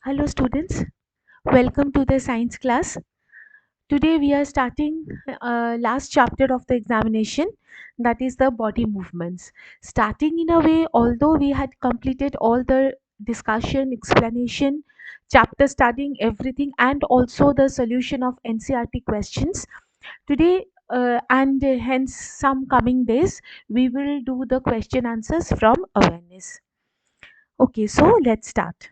Hello students, welcome to the science class. Today we are starting last chapter of the examination, that is the body movements. Starting in a way, although we had completed all the discussion, explanation, chapter studying everything, and also the solution of NCRT questions. Today and hence some coming days we will do the question answers from awareness. Okay, so let's start.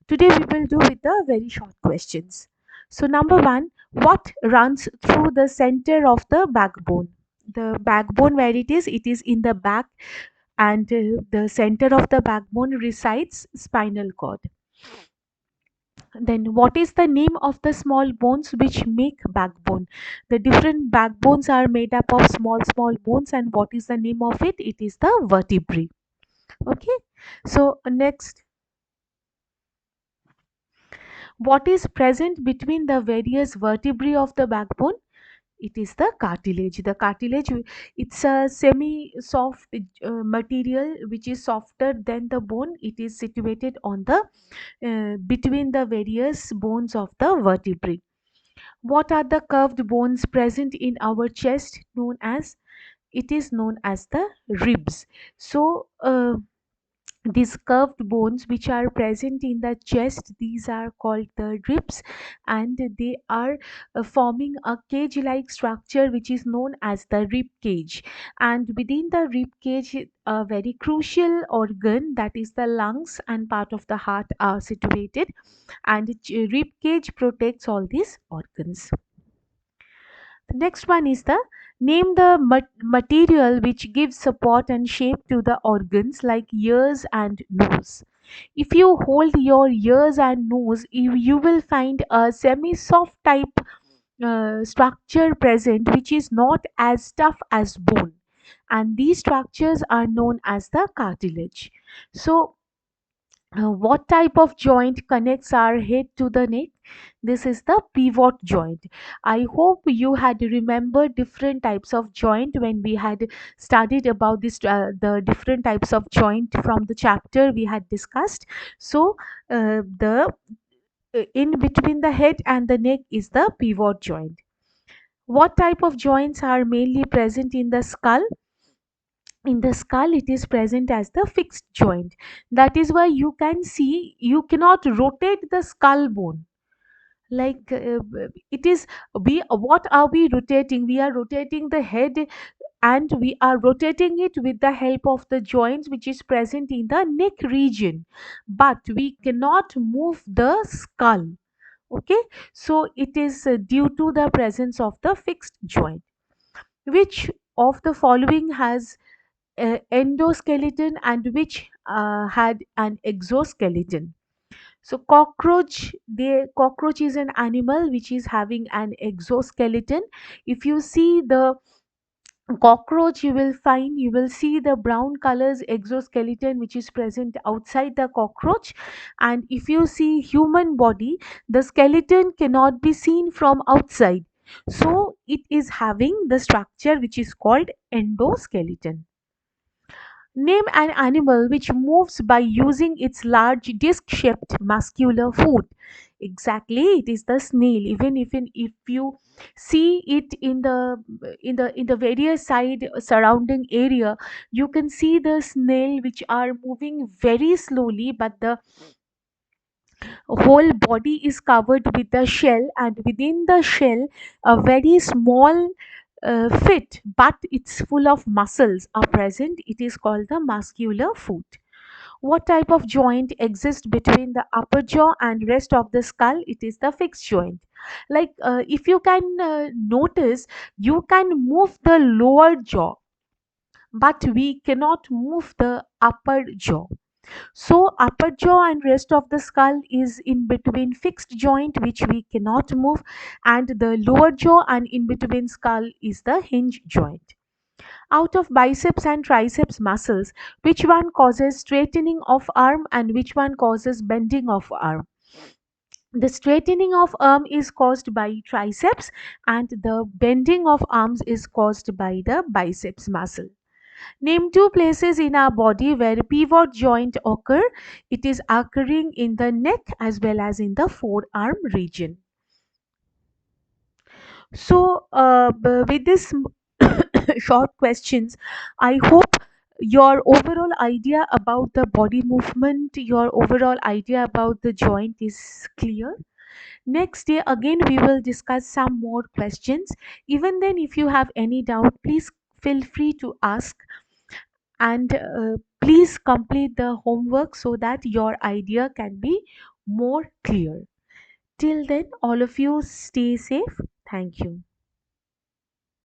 Today we will do with the very short questions. So number one, what runs through the center of the backbone? The backbone, where it is in the back, and the center of the backbone resides spinal cord. Then what is the name of the small bones which make backbone? The different backbones are made up of small bones, and what is the name of it? It is the vertebrae. Okay. So next, what is present between the various vertebrae of the backbone? It is the cartilage. The cartilage, it's a semi soft material which is softer than the bone. It is situated on the between the various bones of the vertebrae. What are the curved bones present in our chest? Known as, it is known as the ribs. So these curved bones which are present in the chest, these are called the ribs, and they are forming a cage like structure which is known as the rib cage. And within the rib cage, a very crucial organ, that is the lungs and part of the heart, are situated, and rib cage protects all these organs. The next one is the name the material which gives support and shape to the organs like ears and nose. If you hold your ears and nose, you will find a semi soft type structure present which is not as tough as bone, and these structures are known as the cartilage. So what type of joint connects our head to the neck? This is the pivot joint. I hope you had remembered different types of joint when we had studied about this, the different types of joint from the chapter we had discussed. So the in between the head and the neck is the pivot joint. What type of joints are mainly present in the skull? In the skull, it is present as the fixed joint. That is why you can see you cannot rotate the skull bone. Like it is, we, what are we rotating? We are rotating the head, and we are rotating it with the help of the joints which is present in the neck region, but we cannot move the skull. Okay, so it is due to the presence of the fixed joint. Which of the following has endoskeleton, and which had an exoskeleton? So cockroach is an animal which is having an exoskeleton. If you see the cockroach, you will see the brown colors exoskeleton which is present outside the cockroach. And if you see human body, the skeleton cannot be seen from outside, so it is having the structure which is called endoskeleton. Name an animal which moves by using its large disc-shaped muscular foot. Exactly, it is the snail. Even if you see it in the various side surrounding area, you can see the snail which are moving very slowly, but the whole body is covered with the shell, and within the shell a very small fit, but it's full of muscles are present. It is called the muscular foot. What type of joint exists between the upper jaw and rest of the skull? It is the fixed joint. Like if you can notice, you can move the lower jaw, but we cannot move the upper jaw. So upper jaw and rest of the skull is in between fixed joint which we cannot move, and the lower jaw and in between skull is the hinge joint. Out of biceps and triceps muscles, which one causes straightening of arm and which one causes bending of arm? The straightening of arm is caused by triceps, and the bending of arms is caused by the biceps muscle. Name two places in our body where pivot joint occur. It is occurring in the neck as well as in the forearm region. So, with this short questions, I hope your overall idea about the body movement, your overall idea about the joint is clear. Next day, again, we will discuss some more questions. Even then, if you have any doubt, please feel free to ask, and please complete the homework so that your idea can be more clear. Till then, all of you stay safe. Thank you.